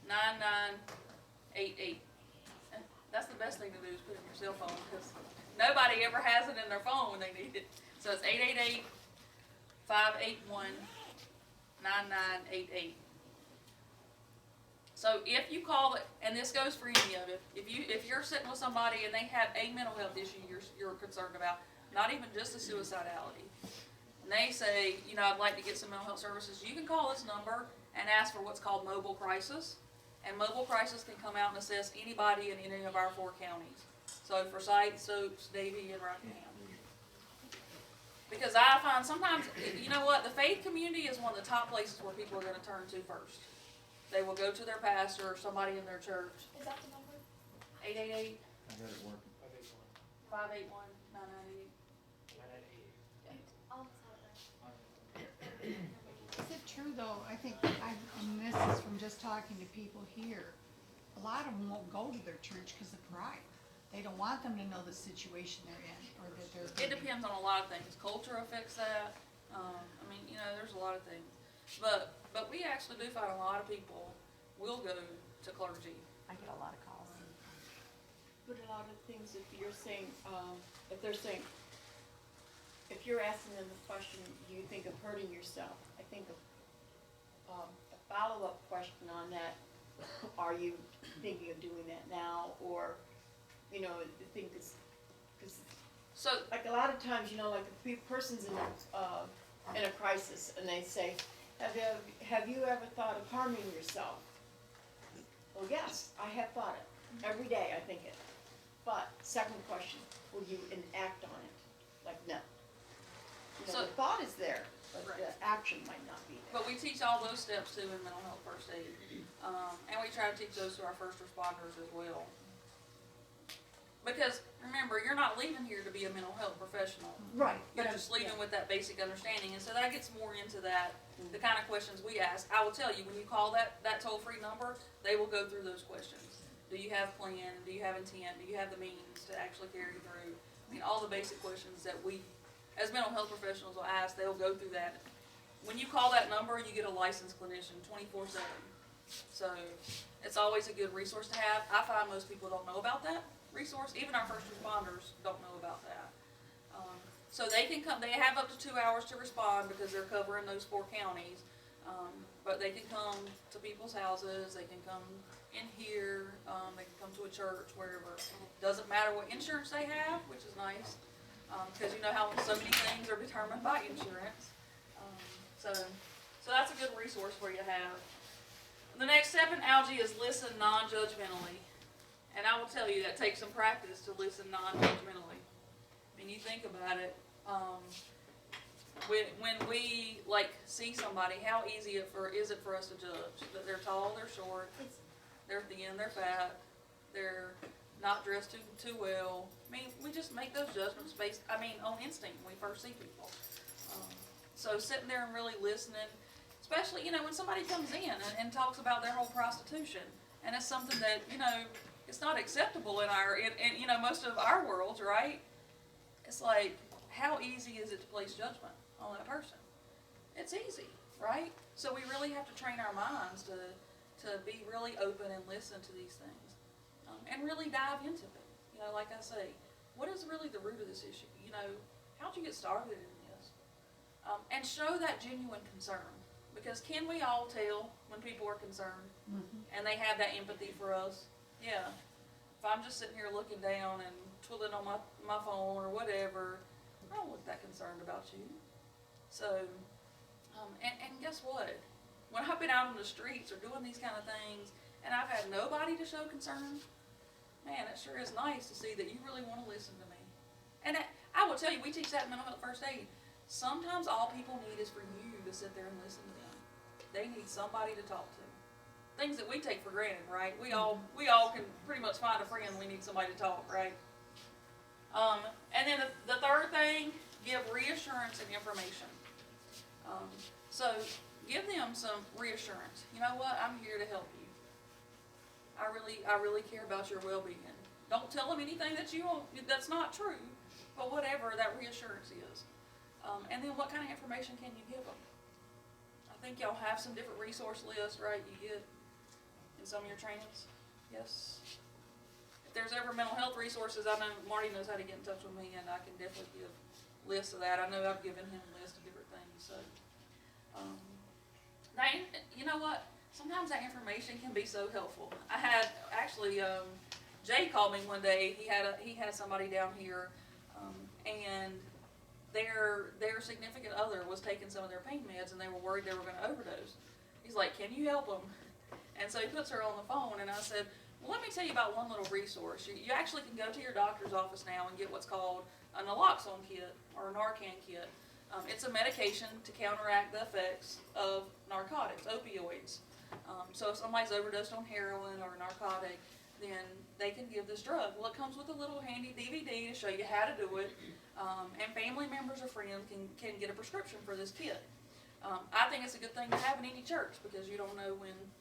9988. That's the best thing to do is put it in your cell phone because nobody ever has it in their phone when they need it. So it's 888-581-9988. So if you call it, and this goes for any of it, if you're sitting with somebody and they have a mental health issue you're concerned about, not even just the suicidality, and they say, I'd like to get some mental health services, you can call this number and ask for what's called mobile crisis. And mobile crisis can come out and assess anybody in any of our 4 counties. So Forsyth, Stokes, Davie, and Rockingham. Because I find sometimes, you know what, the faith community is one of the top places where people are going to turn to first. They will go to their pastor or somebody in their church. Is that the number? 888 I got it working. 581 9988. I'll just have it right. Is it true though, I think, and this is from just talking to people here, a lot of them won't go to their church because of pride. They don't want them to know the situation they're in, or that they're. It depends on a lot of things. Culture affects that. There's a lot of things. But we actually do find a lot of people will go to clergy. I get a lot of calls. But a lot of things, if you're saying, if they're saying, if you're asking them the question, do you think of hurting yourself? I think a follow-up question on that, are you thinking of doing that now? Or, I think it's, because So like a lot of times, like if a person's in a crisis and they say, have you ever thought of harming yourself? Well, yes, I have thought it. Every day I think it. But, second question, will you enact on it? Like, no. So- The thought is there, but Right. the action might not be there. But we teach all those steps too in mental health first aid. And we try to teach those to our first responders as well. Because remember, you're not leaving here to be a mental health professional. Right. You're just leaving with that basic understanding. And so that gets more into that, the kind of questions we ask. I will tell you, when you call that toll-free number, they will go through those questions. Do you have plan? Do you have intent? Do you have the means to actually carry through? All the basic questions that we, as mental health professionals, will ask, they'll go through that. When you call that number, you get a licensed clinician 24/7. So it's always a good resource to have. I find most people don't know about that resource. Even our first responders don't know about that. So they can come, they have up to 2 hours to respond because they're covering those 4 counties. But they can come to people's houses, they can come in here, they can come to a church, wherever. Doesn't matter what insurance they have, which is nice, because you know how so many things are determined by insurance. So that's a good resource for you to have. The next step in algae is listen non-judgmentally. And I will tell you that takes some practice to listen non-judgmentally. You think about it, when we see somebody, how easy is it for us to judge? That they're tall, they're short, they're thin, they're fat, they're not dressed too well. We just make those judgments based, on instinct when we first see people. So sitting there and really listening, especially, when somebody comes in and talks about their whole prostitution, and it's something that, it's not acceptable in most of our worlds, right? It's like, how easy is it to place judgment on that person? It's easy, right? So we really have to train our minds to be really open and listen to these things, and really dive into it. Like I say, what is really the root of this issue? How'd you get started in this? And show that genuine concern, because can we all tell when people are concerned and they have that empathy for us? Yeah. If I'm just sitting here looking down and twiddling on my phone or whatever, I don't look that concerned about you. So, and guess what? When I've been out on the streets or doing these kind of things and I've had nobody to show concern, man, it sure is nice to see that you really want to listen to me. And I will tell you, we teach that in mental health first aid. Sometimes all people need is for you to sit there and listen to them. They need somebody to talk to. Things that we take for granted, right? We all can pretty much find a friend when we need somebody to talk, right? And then the third thing, give reassurance and information. So give them some reassurance. You know what? I'm here to help you. I really care about your well-being. Don't tell them anything that's not true, but whatever that reassurance is. And then what kind of information can you give them? I think y'all have some different resource lists, right? You get, some of your trainings? Yes? If there's ever mental health resources, I know Marty knows how to get in touch with me, and I can definitely give lists of that. I know I've given him a list of different things, so. Now, you know what? Sometimes that information can be so helpful. I had, actually, Jay called me one day. He had somebody down here, and their significant other was taking some of their pain meds, and they were worried they were going to overdose. He's like, "Can you help them?" And so he puts her on the phone, and I said, "Well, let me tell you about one little resource. You actually can go to your doctor's office now and get what's called a naloxone kit or a Narcan kit. It's a medication to counteract the effects of narcotics, opioids. So if somebody's overdosed on heroin or a narcotic, then they can give this drug. Well, it comes with a little handy DVD to show you how to do it, and family members or friends can get a prescription for this kit. I think it's a good thing to have in any church because you don't know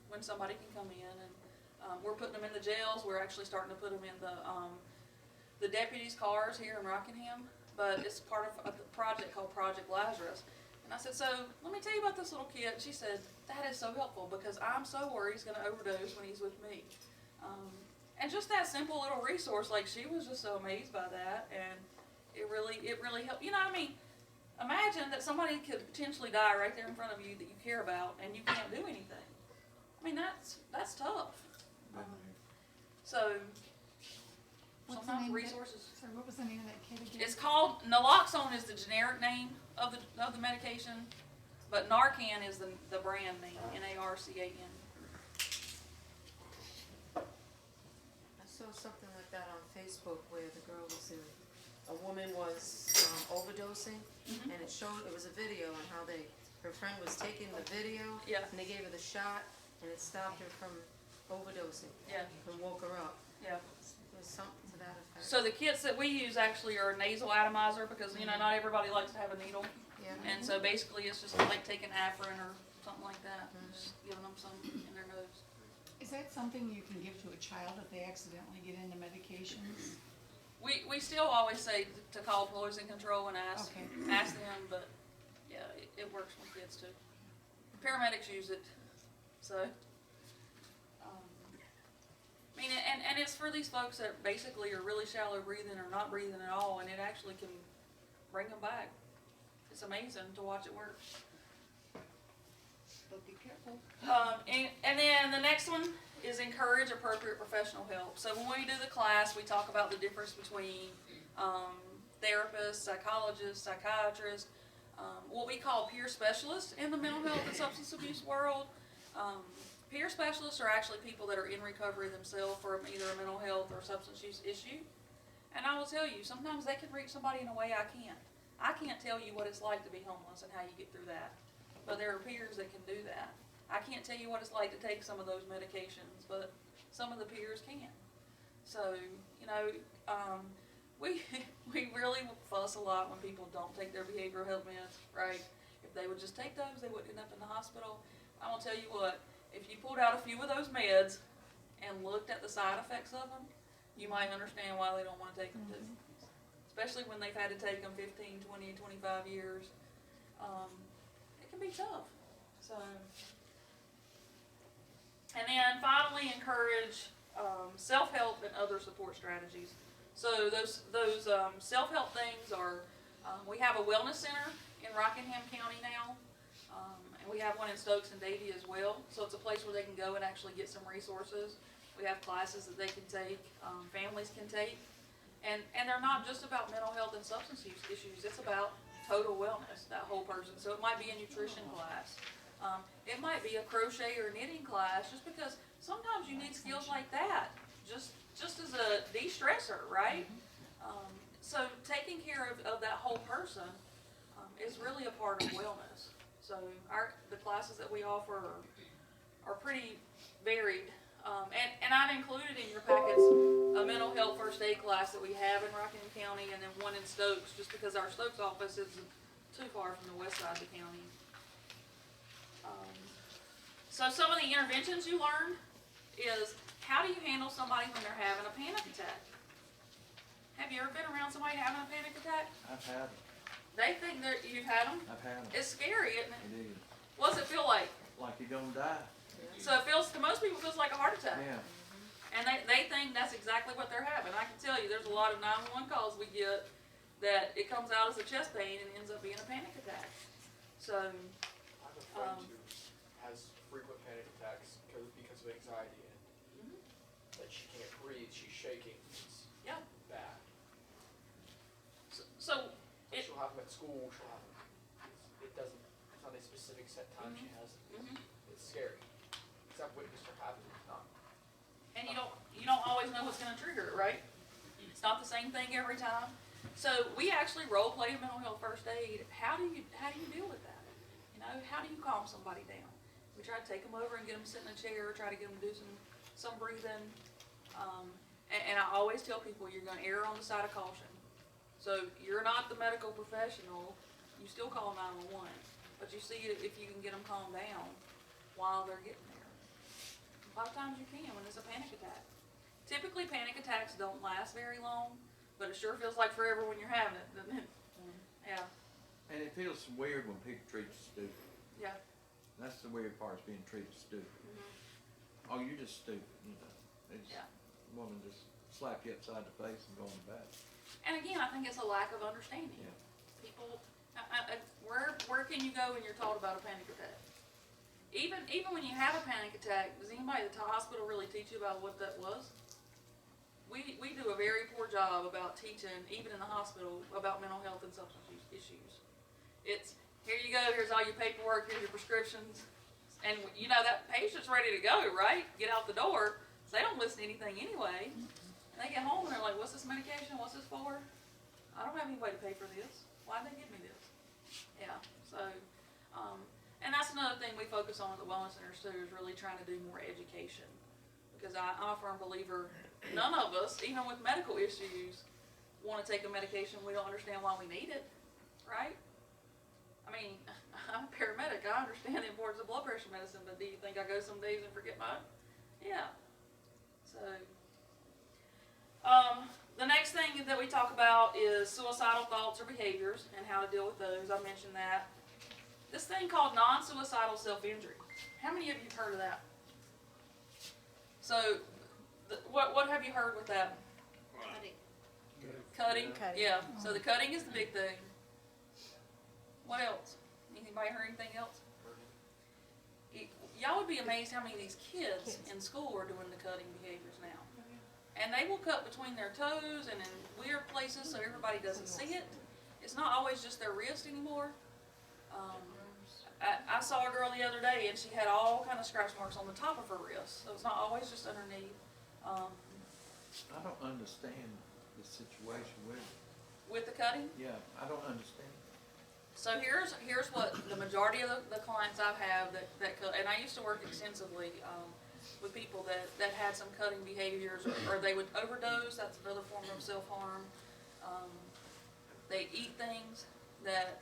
when somebody can come in, and we're putting them in the jails. We're actually starting to put them in the deputies' cars here in Rockingham, but it's part of a project called Project Lazarus. And I said, "So let me tell you about this little kid." She said, "That is so helpful because I'm so worried he's going to overdose when he's with me." And just that simple little resource, like she was just so amazed by that, and it really helped. You know, I mean, imagine that somebody could potentially die right there in front of you that you care about, and you can't do anything. I mean, that's tough. So What's the sometimes name of it? resources. Sorry, what was the name of that kid again? It's called naloxone is the generic name of the medication, but Narcan is the brand name, Narcan. I saw something like that on Facebook where the girl was in, a woman was overdosing, Mhm. and it was a video on how her friend was taking the video, Yeah, and they gave her the shot, and it stopped her from overdosing, yeah, and woke her up. yeah. It was something to that effect. So the kits that we use actually are a nasal atomizer because, you know, not everybody likes to have a needle. Yeah. And so basically it's just like taking Afrin or something like that, and just giving them some in their nose. Is that something you can give to a child if they accidentally get into medications? We still always say to call poison control and ask Okay. them, but yeah, it works with kids too. Paramedics use it, so. I mean, and it's for these folks that basically are really shallow breathing or not breathing at all, and it actually can bring them back. It's amazing to watch it work. But be careful. And then the next one is encourage appropriate professional help. So when we do the class, we talk about the difference between therapists, psychologists, psychiatrists, what we call peer specialists in the mental health and substance abuse world. Peer specialists are actually people that are in recovery themselves from either a mental health or substance use issue. And I will tell you, sometimes they can reach somebody in a way I can't. I can't tell you what it's like to be homeless and how you get through that. But there are peers that can do that. I can't tell you what it's like to take some of those medications, but some of the peers can. So, you know, we really fuss a lot when people don't take their behavioral health meds, right? If they would just take those, they wouldn't end up in the hospital. I'm gonna tell you what, if you pulled out a few of those meds and looked at the side effects of them, you might understand why they don't want to take them too. Especially when they've had to take them 15, 20, 25 years. It can be tough. So, and then finally encourage self-help and other support strategies. So those self-help things are, we have a wellness center in Rockingham County now. And we have one in Stokes and Davie as well. So it's a place where they can go and actually get some resources. We have classes that they can take, families can take. And they're not just about mental health and substance use issues. It's about total wellness, that whole person. So it might be a nutrition class. It might be a crochet or knitting class, just because sometimes you need skills like that, just as a de-stressor, right? So taking care of that whole person is really a part of wellness. So the classes that we offer are pretty varied. And I've included in your packets a mental health first aid class that we have in Rockingham County, and then one in Stokes, just because our Stokes office isn't too far from the west side of the county. So some of the interventions you learn is how do you handle somebody when they're having a panic attack? Have you ever been around somebody having a panic attack? I've had it. They think that you've had them. I've had it. It's scary, isn't it? It is. What does it feel like? Like you're gonna die. So it feels, to most people, it feels like a heart attack. Yeah, And they think that's exactly what they're having. I can tell you, there's a lot of 911 calls we get that it comes out as a chest pain and ends up being a panic attack. So, I have a friend who has frequent panic attacks because of anxiety and Mhm. that she can't breathe, she's shaking, it's yeah. bad. So it, She'll have them at school, she'll have them, it's not a specific set time she has it. Mhm. It's scary. Because I've witnessed her have it, it's not. and you don't always know what's gonna trigger it, right? It's not the same thing every time. So we actually role play mental health first aid. How do you deal with that? You know, how do you calm somebody down? We try to take them over and get them sit in a chair, try to get them to do some breathing. And I always tell people you're gonna err on the side of caution. So you're not the medical professional, you still call 911, but you see if you can get them calmed down while they're getting there. A lot of times you can when it's a panic attack. Typically panic attacks don't last very long, but it sure feels like forever when you're having it, doesn't it? Yeah, and it feels weird when people treat you stupid. yeah. That's the weird part, is being treated stupid. Mhm. Oh, you're just stupid, you know. They just, Yeah. woman just slap you upside the face and go on the back. And again, I think it's a lack of understanding. Yeah. People, where can you go when you're told about a panic attack? Even when you have a panic attack, does anybody at the hospital really teach you about what that was? We do a very poor job about teaching, even in the hospital, about mental health and substance use issues. It's, here you go, here's all your paperwork, here's your prescriptions, and you know that patient's ready to go, right? Get out the door, so they don't listen to anything anyway. And they get home and they're like, what's this medication, what's this for? I don't have any way to pay for this, why'd they give me this? Yeah, so, and that's another thing we focus on at the Wellness Centers too, is really trying to do more education. Because I'm a firm believer, none of us, even with medical issues, wanna take a medication we don't understand why we need it, right? I mean, I'm a paramedic, I understand the importance of blood pressure medicine, but do you think I go some days and forget mine? Yeah, so. The next thing that we talk about is suicidal thoughts or behaviors and how to deal with those. I mentioned that. This thing called non-suicidal self-injury. How many of you have heard of that? So, what have you heard with that? Cutting? Cutting. Yeah, so the cutting is the big thing. What else? Anybody heard anything else? Y'all would be amazed how many of these kids in school are doing the cutting behaviors now. And they will cut between their toes and in weird places so everybody doesn't see it. It's not always just their wrist anymore. I saw a girl the other day and she had all kind of scratch marks on the top of her wrist, so it's not always just underneath. I don't understand the situation With the cutting, yeah, I don't understand. so here's what the majority of the clients I've had that cut, and I used to work extensively with people that had some cutting behaviors, or they would overdose. That's another form of self-harm. They eat things that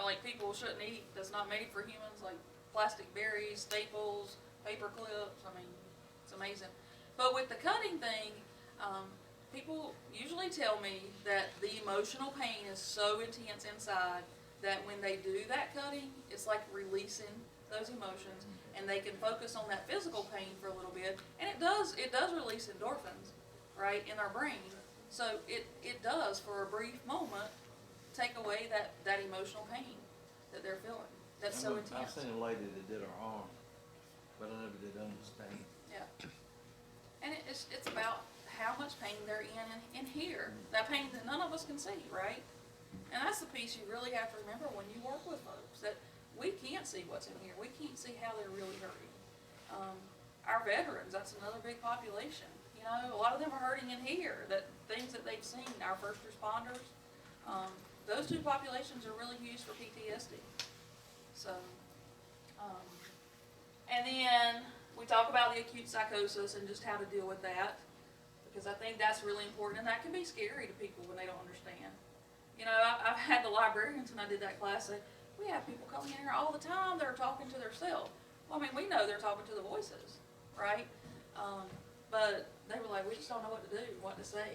like people shouldn't eat, that's not made for humans, like plastic berries, staples, paper clips. I mean, it's amazing. But with the cutting thing, people usually tell me that the emotional pain is so intense inside that when they do that cutting, it's like releasing those emotions, and they can focus on that physical pain for a little bit, and it does release endorphins, right, in our brain. So it does, for a brief moment, take away that emotional pain that they're feeling. That's so I've intense. seen a lady that did her arm, but I never did understand. Yeah. And it's about how much pain they're in here. That pain that none of us can see, right? And that's the piece you really have to remember when you work with folks, that we can't see what's in here. We can't see how they're really hurting. Our veterans, that's another big population. You know, a lot of them are hurting in here, that things that they've seen, our first responders. Those two populations are really used for PTSD. So, and then we talk about the acute psychosis and just how to deal with that, because I think that's really important, and that can be scary to people when they don't understand. You know, I've had the librarians when I did that class say, we have people coming in here all the time that are talking to themselves. Well, I mean, we know they're talking to the voices, right? But they were like, we just don't know what to do, what to say.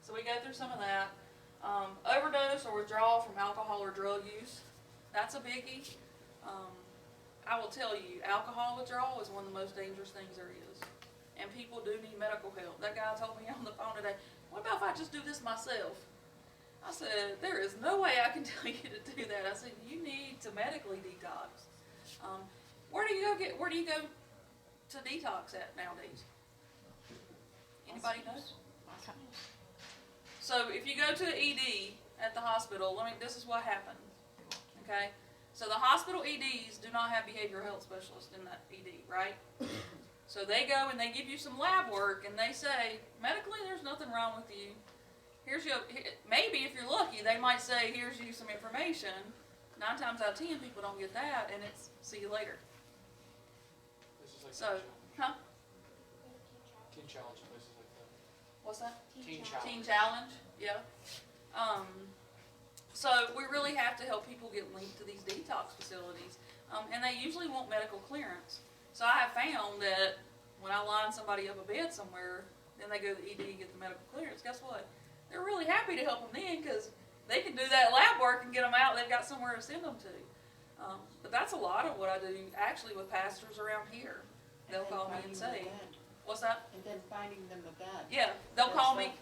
So we go through some of that. Overdose or withdrawal from alcohol or drug use, that's a biggie. I will tell you, alcohol withdrawal is one of the most dangerous things there is. And people do need medical help. That guy told me on the phone today, what about if I just do this myself? I said, there is no way I can tell you to do that. I said, you need to medically detox. Where do you go to detox at nowadays? Anybody knows? So if you go to the ED at the hospital, this is what happened, okay? So the hospital EDs do not have behavioral health specialists in that ED, right? So they go and they give you some lab work and they say, medically there's nothing wrong with you. Maybe if you're lucky, they might say, here's you some information. 9 times out of 10 people don't get that and it's, see you later. This is like So, huh? Teen Challenge, places like that. What's that? Teen Challenge. Teen Challenge, yeah. So we really have to help people get linked to these detox facilities. And they usually want medical clearance. So I have found that when I line somebody up a bed somewhere, then they go to the ED and get the medical clearance, guess what? They're really happy to help them then because they can do that lab work and get them out. They've got somewhere to send them to. But that's a lot of what I do actually with pastors around here. They'll call me and say, what's that? And then finding them a bed. Yeah, they'll call me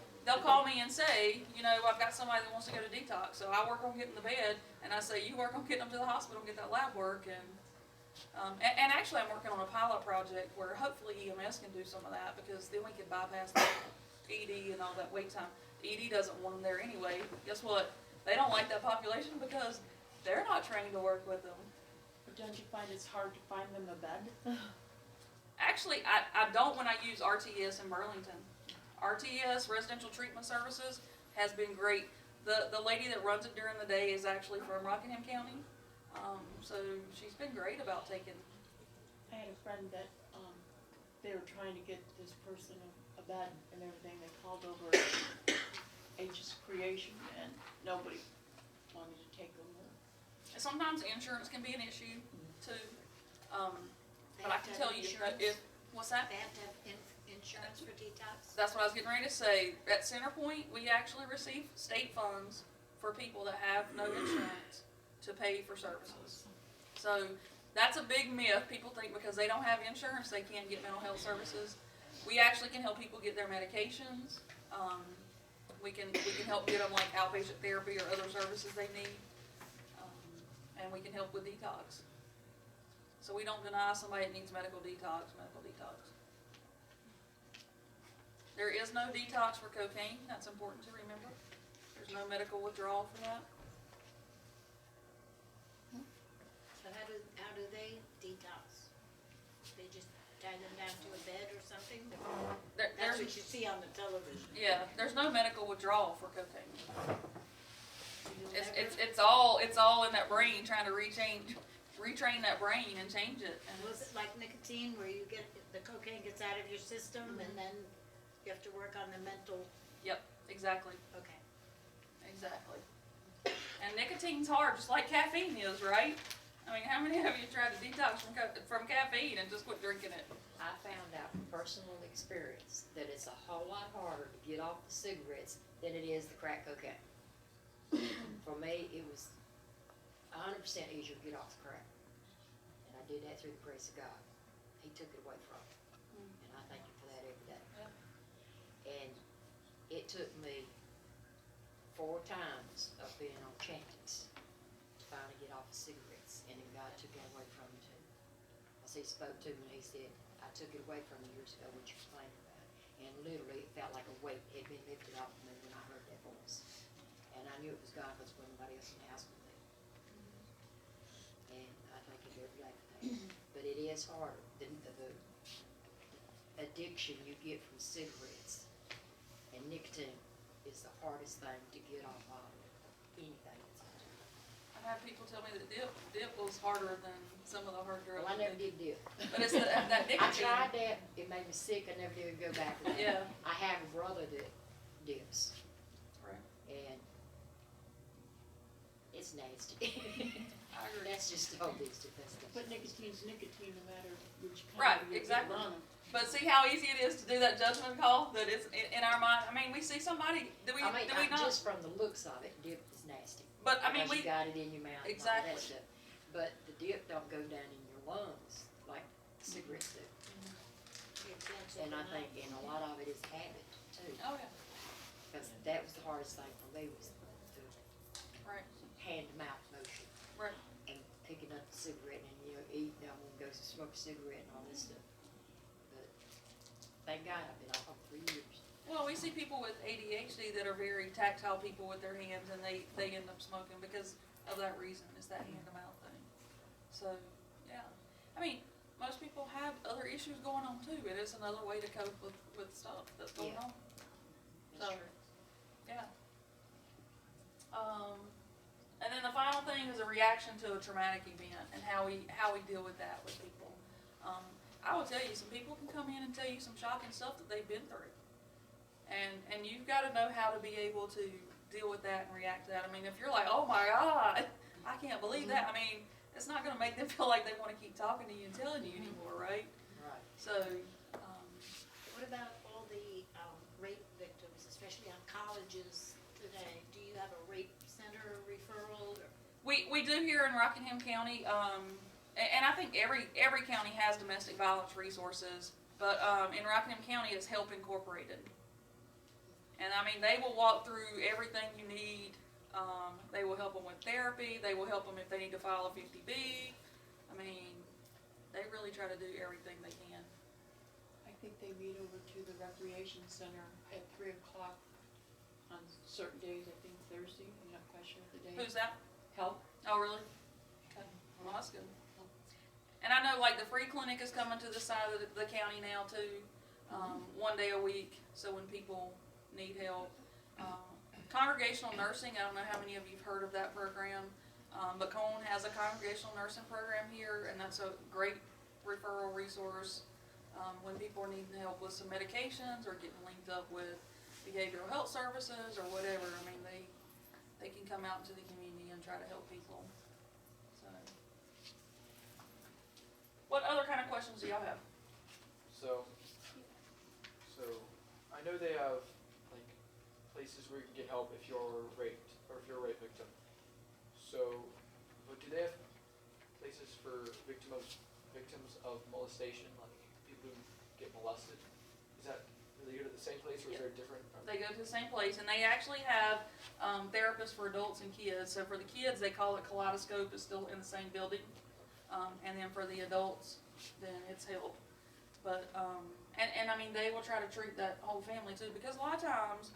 and say, you know, I've got somebody that wants to go to detox, so I work on getting the bed, and I say, you work on getting them to the hospital and get that lab work, and actually I'm working on a pilot project where hopefully EMS can do some of that, because then we can bypass the ED and all that wait time. The ED doesn't want them there anyway. Guess what? They don't like that population because they're not trained to work with them. But don't you find it's hard to find them a bed? Actually, I don't when I use RTS in Burlington. RTS, Residential Treatment Services, has been great. The lady that runs it during the day is actually from Rockingham County. So she's been great about taking. I had a friend that, they were trying to get this person a bed and everything. They called over Aegis Creation and nobody wanted to take them there. Sometimes insurance can be an issue too. They But I have can to tell have you, insurance. what's that? They have to have insurance for detox? That's what I was getting ready to say. At Centerpoint, we actually receive state funds for people that have no insurance to pay for services. So that's a big myth. People think because they don't have insurance, they can't get mental health services. We actually can help people get their medications. We can help get them like outpatient therapy or other services they need. And we can help with detox. So we don't deny somebody that needs medical detox. There is no detox for cocaine. That's important to remember. There's no medical withdrawal for that. So how do they detox? They just tie them down to a bed or something? That's There's what you see on the television. yeah. There's no medical withdrawal for cocaine. You'll It's never- all in that brain trying to retrain that brain and change it. And Was it like nicotine where you get, the cocaine gets out of your system and then you have to work on the mental, yep, exactly. okay. Exactly. And nicotine's hard, just like caffeine is, right? I mean, how many of you tried to detox from caffeine and just quit drinking it? I found out from personal experience that it's a whole lot harder to get off the cigarettes than it is the crack cocaine. For me, it was 100% easier to get off the crack. And I did that through the grace of God. He took it away from me. And I thank him for that every day. Yep. And it took me 4 times of being on Chantix to finally get off the cigarettes. And then God took it away from me too. Because he spoke to me and he said, I took it away from you years ago, what you complained about. And literally it felt like a weight had been lifted off of me when I heard that voice. And I knew it was God because there was nobody else in the house with me. And I thank him every day for that. But it is harder. The addiction you get from cigarettes and nicotine is the hardest thing to get off of anything that's out there. I've had people tell me that dip was harder than some of the hard drugs. Well, I never did dip. But it's that I nicotine. tried that, it made me sick, I never did go back to that. Yeah. I have a brother that dips, Right. and it's nasty. I agree. That's just all this to this. But nicotine's nicotine no matter which Right, kind you get exactly. on 'em. But see how easy it is to do that judgment call? That it's in our mind. I mean, we see somebody. Do we not? Just from the looks of it, dip is nasty. But I mean, Because you got it in your mouth and all Exactly. that stuff. But the dip don't go down in your lungs, like cigarettes do. Your kids And I open think, up. and a lot of it is habit too, Oh, yeah, because that was the hardest thing for me was the right, hand-to-mouth motion right. and picking up the cigarette and, you know, eating, I'm gonna go smoke a cigarette and all this stuff. But thank God I've been off for years. Well, we see people with ADHD that are very tactile people with their hands, and they end up smoking because of that reason. It's that hand-to-mouth thing. So, yeah. I mean, most people have other issues going on too. It is another way to cope with stuff that's going Yeah. on. That's So, true. yeah. And then the final thing is a reaction to a traumatic event and how we deal with that with people. I will tell you, some people can come in and tell you some shocking stuff that they've been through. And you've got to know how to be able to deal with that and react to that. I mean, if you're like, oh my God, I can't believe that. I mean, it's not going to make them feel like they want to keep talking to you and telling you anymore, right? Right. So, What about all the rape victims, especially on colleges today? Do you have a rape center referral? Or? we do here in Rockingham County, and I think every county has domestic violence resources, but in Rockingham County it's Help Incorporated. And I mean, they will walk through everything you need. They will help them with therapy. They will help them if they need to file a 50B. I mean, they really try to do everything they can. I think they meet over to the recreation center at 3 o'clock on certain days, I think Thursday, I'm not quite sure of the day. Who's that? Help. Oh, really? Okay. Well, that's good. And I know, like, the free clinic is coming to this side of the county now, too. 1 day a week, so when people need help. Congregational nursing, I don't know how many of you have heard of that program, but Cone has a congregational nursing program here, and that's a great referral resource when people are needing help with some medications or getting linked up with behavioral health services or whatever. I mean, they can come out into the community and try to help people. So, what other kind of questions do y'all have? So I know they have like places where you can get help if you're raped or if you're a rape victim. So, but do they have places for victims of molestation, like people who get molested? Is that, do they go to the same place or is there different? They go to the same place, and they actually have therapists for adults and kids. So for the kids, they call it Kaleidoscope. It's still in the same building, and then for the adults, then it's Help. But and I mean, they will try to treat that whole family too, because a lot of times,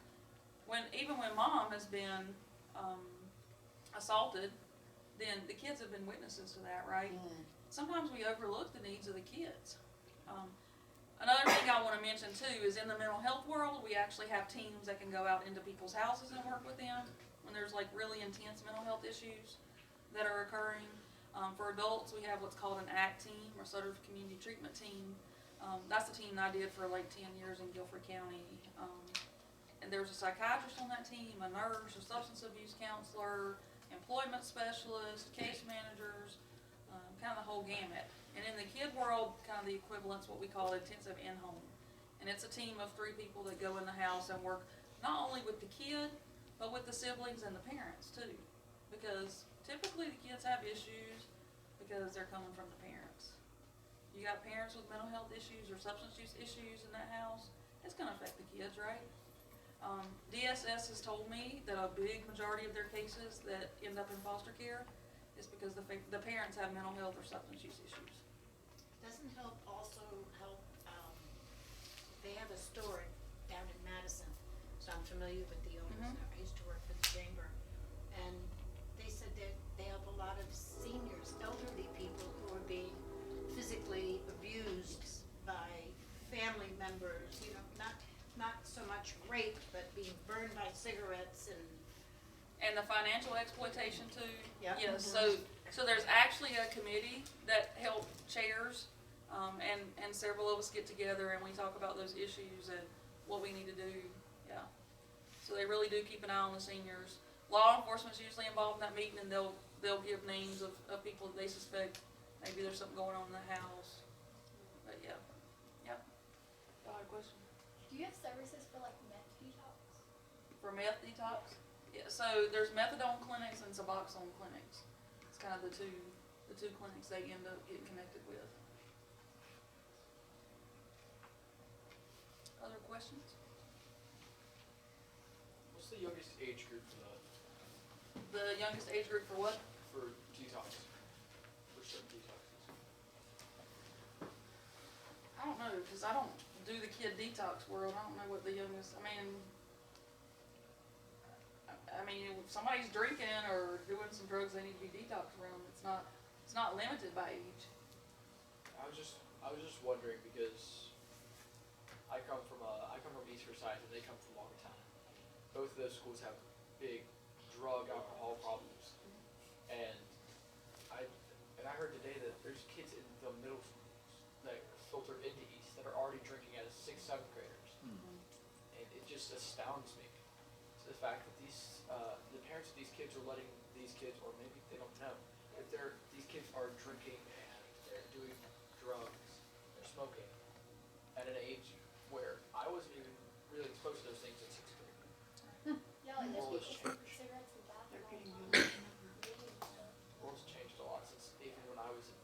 even when mom has been assaulted, then the kids have been witnesses to that, right? Sometimes we overlook the needs of the kids. Another thing I want to mention too is in the mental health world, we actually have teams that can go out into people's houses and work with them when there's like really intense mental health issues that are occurring. For adults, we have what's called an ACT team, or Sutter Community Treatment Team. That's the team that I did for like 10 years in Guilford County. And there's a psychiatrist on that team, a nurse, a substance abuse counselor, employment specialist, case managers, kind of the whole gamut. And in the kid world, kind of the equivalent's what we call intensive in-home. And it's a team of 3 people that go in the house and work not only with the kid, but with the siblings and the parents too. Because typically the kids have issues because they're coming from the parents. You got parents with mental health issues or substance use issues in that house, it's gonna affect the kids, right? DSS has told me that a big majority of their cases that end up in foster care is because the parents have mental health or substance use issues. Doesn't Help also help, they have a store down in Madison, so I'm familiar with the owners there. I used to work for the chamber. And they said that they have a lot of seniors, elderly people who are being physically abused by family members, you know, not so much rape, but being burned by cigarettes And the financial exploitation too. Yep. Yes, so there's actually a committee that Help chairs, and several of us get together and we talk about those issues and what we need to do, yeah. So they really do keep an eye on the seniors. Law enforcement's usually involved in that meeting, and they'll give names of people that they suspect maybe there's something going on in the house. But yeah. Y'all had a question? Do you have services for like meth detox? For meth detox? Yeah, so there's methadone clinics and Suboxone clinics. It's kind of the two the two clinics they end up getting connected with. Other questions? What's the youngest age group The youngest age group for what? for detox? For certain detoxes? I don't know, cause I don't do the kid detox world, I don't know what the youngest, I mean, if somebody's drinking or doing some drugs, they need to be detoxed from, it's not limited by age. I was just wondering because I come from Eastern Side and they come from Longtown. Both of those schools have big drug alcohol problems, and I heard today that there's kids in the middle schools that filter into East that are already drinking as 6th, 7th graders, and it just astounds me. So the fact that the parents of these kids are letting these kids, or maybe they don't know, if these kids are drinking and they're doing drugs, they're smoking, at an age where I wasn't even really exposed to those things in 6th grade. Yeah, like there's World has people changed. smoking cigarettes in the They're bathroom. getting The world's changed a lot since even when I was in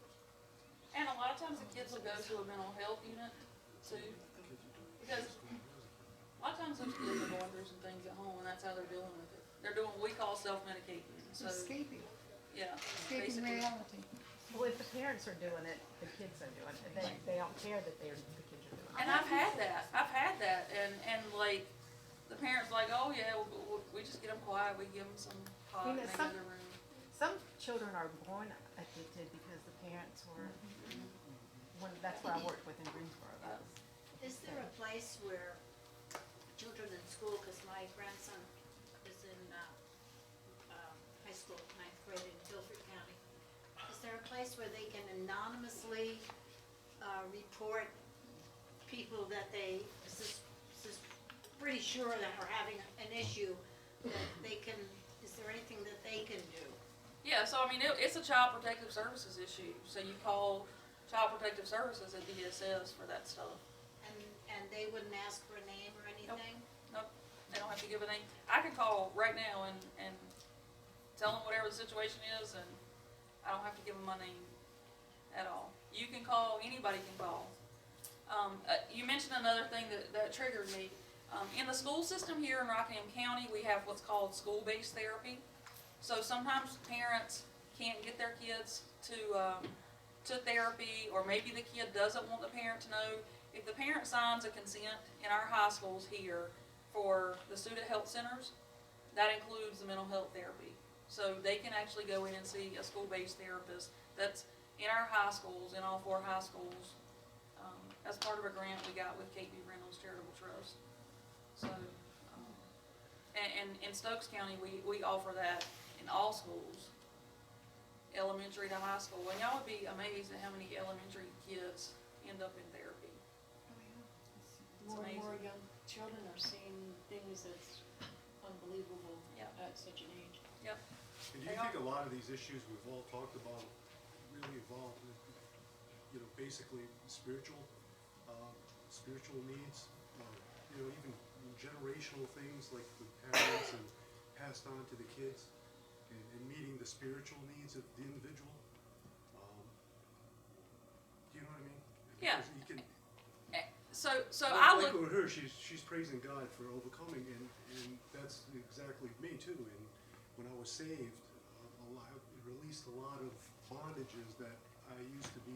And a lot of times the kids will go to a mental health unit too, because a lot of times those kids are going through some things at home and that's how they're dealing with it. They're doing what we call self-medicating, so, Escaping, yeah, escaping basically. reality. Well, if the parents are doing it, the kids are doing it. They don't care that the kids are doing it. And I've had that, and like, the parents like, oh yeah, we just get them quiet, we give them some pot You in know, the other room. Some children are born addicted because the parents were, that's what I worked with in Greensboro. Is there a place where children in school, because my grandson is in high school, 9th grade in Guilford County, is there a place where they can anonymously report people that they, this is pretty sure that are having an issue, that they can, is there anything that they can do? Yeah, so I mean, it's a child protective services issue, so you call Child Protective Services at DSS for that stuff. And they wouldn't ask for a name or anything? Nope, they don't have to give a name. I can call right now and tell them whatever the situation is, and I don't have to give them my name at all. You can call, anybody can call. You mentioned another thing that triggered me. In the school system here in Rockingham County, we have what's called school-based therapy. So sometimes parents can't get their kids to therapy, or maybe the kid doesn't want the parent to know. If the parent signs a consent in our high schools here for the student health centers, that includes the mental health therapy. So they can actually go in and see a school-based therapist that's in our high schools, in all 4 high schools, as part of a grant we got with KB Reynolds Charitable Trust. So, and in Stokes County, we offer that in all schools, elementary to high school. And y'all would be amazed at how many elementary kids end up in therapy. More and more amazing. young children are seeing things that's unbelievable Yep. at such an age. Yep. And do you think a lot of these issues we've all talked about really involve, basically spiritual needs, even generational things like the parents and passed on to the kids, and meeting the spiritual needs of the individual? Do you know what I mean? Yeah. Because you can, So like, I like look, with her, she's praising God for overcoming, and that's exactly me too. And when I was saved, it released a lot of bondages that I used to be